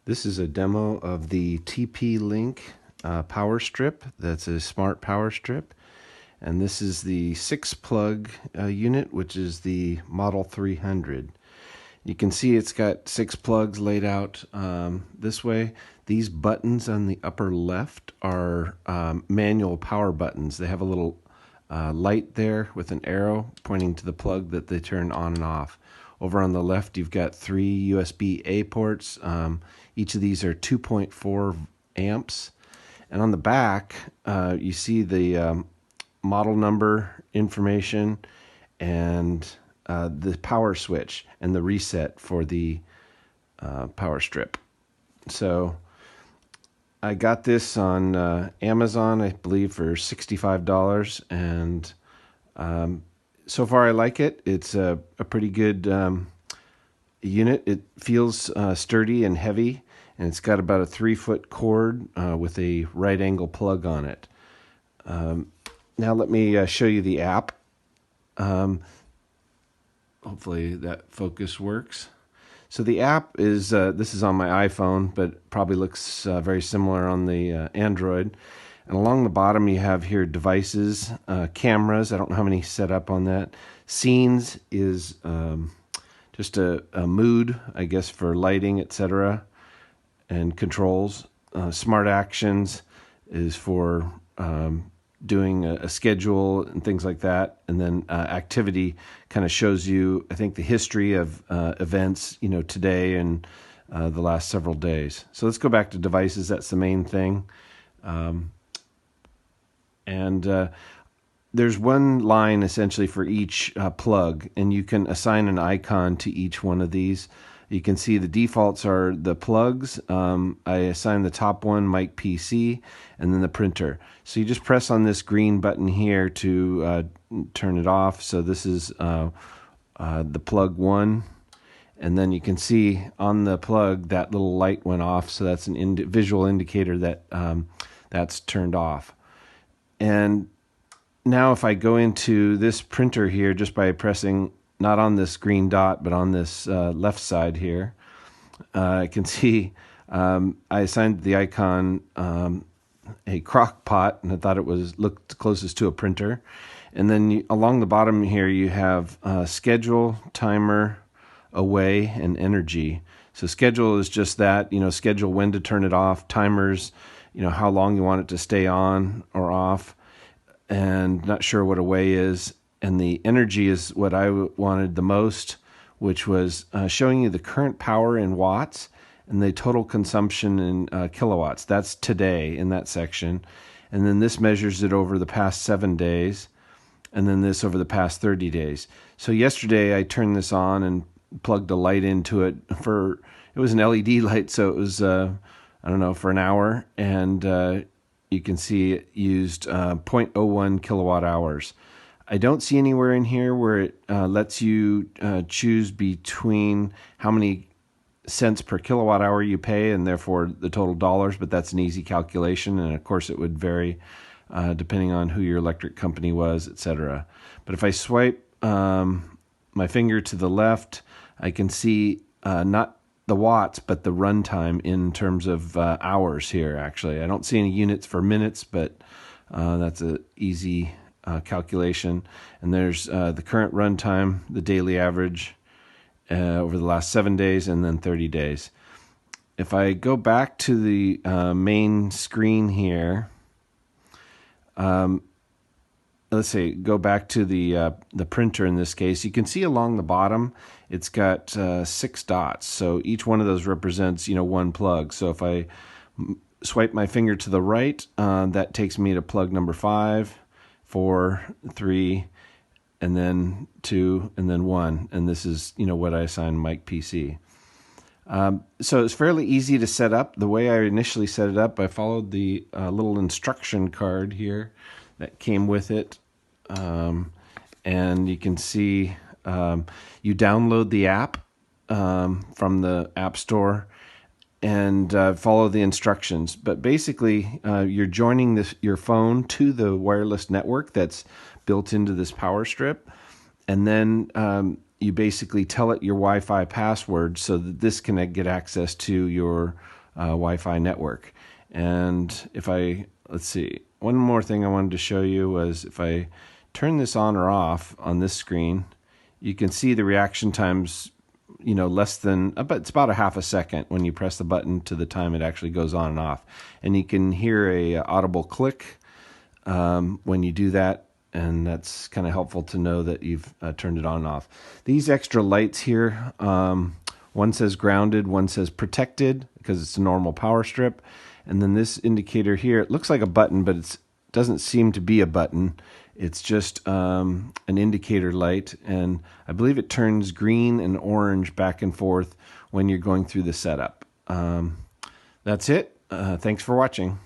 This is a demo of the TP-Link power strip. That's a smart power strip. And this is the 6-plug unit, which is the Model 300. You can see it's got 6 plugs laid out this way. These buttons on the upper left are manual power buttons. They have a little light there with an arrow pointing to the plug that they turn on and off. Over on the left, you've got 3 USB-A ports. Each of these are 2.4 amps. And on the back, you see the model number information and the power switch and the reset for the power strip. So I got this on Amazon, I believe, for $65, and so far I like it. It's a pretty good unit. It feels sturdy and heavy, and it's got about a 3-foot cord with a right angle plug on it. Now let me show you the app. Hopefully that focus works. So the app is, this is on my iPhone, but probably looks very similar on the Android. And along the bottom you have here devices, cameras. I don't know how many set up on that. Scenes is just a mood, I guess, for lighting, etc. And controls. Smart actions is for doing a schedule and things like that. And then activity kind of shows you, I think, the history of events, today and the last several days. So let's go back to devices. That's the main thing. And there's one line essentially for each plug, and you can assign an icon to each one of these. You can see the defaults are the plugs. I assigned the top one, Mic PC, and then the printer. So you just press on this green button here to turn it off. So this is the plug 1. And then you can see on the plug that little light went off. So that's an visual indicator that that's turned off. And now if I go into this printer here just by pressing not on this green dot, but on this left side here, I can see I assigned the icon a crock pot, and I thought it looked closest to a printer. And then along the bottom here, you have schedule, timer, away, and energy. So schedule is just that, schedule when to turn it off. Timers, how long you want it to stay on or off. And not sure what away is. And the energy is what I wanted the most, which was showing you the current power in watts and the total consumption in kilowatts. That's today in that section. And then this measures it over the past 7 days, and then this over the past 30 days. So yesterday I turned this on and plugged a light into it. It was an LED light, so it was, for an hour. And you can see it used 0.01 kilowatt hours. I don't see anywhere in here where it lets you choose between how many cents per kilowatt hour you pay and therefore the total dollars, but that's an easy calculation, and of course it would vary depending on who your electric company was, etc. But if I swipe my finger to the left, I can see not the watts, but the runtime in terms of hours here, actually. I don't see any units for minutes, but that's an easy calculation. And there's the current runtime, the daily average over the last 7 days, and then 30 days. If I go back to the main screen here, let's say go back to the printer in this case, you can see along the bottom it's got 6 dots. So each one of those represents one plug. So if I swipe my finger to the right, that takes me to plug number 5, 4, 3, and then 2, and then 1. And this is, what I assigned Mic PC. So it's fairly easy to set up. The way I initially set it up, I followed the little instruction card here that came with it. And you can see you download the app from the App Store and follow the instructions. But basically, you're joining your phone to the wireless network that's built into this power strip. And then you basically tell it your Wi-Fi password so that this can get access to your Wi-Fi network. And if let's see, one more thing I wanted to show you was if I turn this on or off on this screen, you can see the reaction times, less than, it's about a half a second when you press the button to the time it actually goes on and off. And you can hear a audible click when you do that. And that's kind of helpful to know that you've turned it on and off. These extra lights here, one says grounded, one says protected because it's a normal power strip. And then this indicator here, it looks like a button, but it doesn't seem to be a button. It's just an indicator light. And I believe it turns green and orange back and forth when you're going through the setup. That's it. Thanks for watching.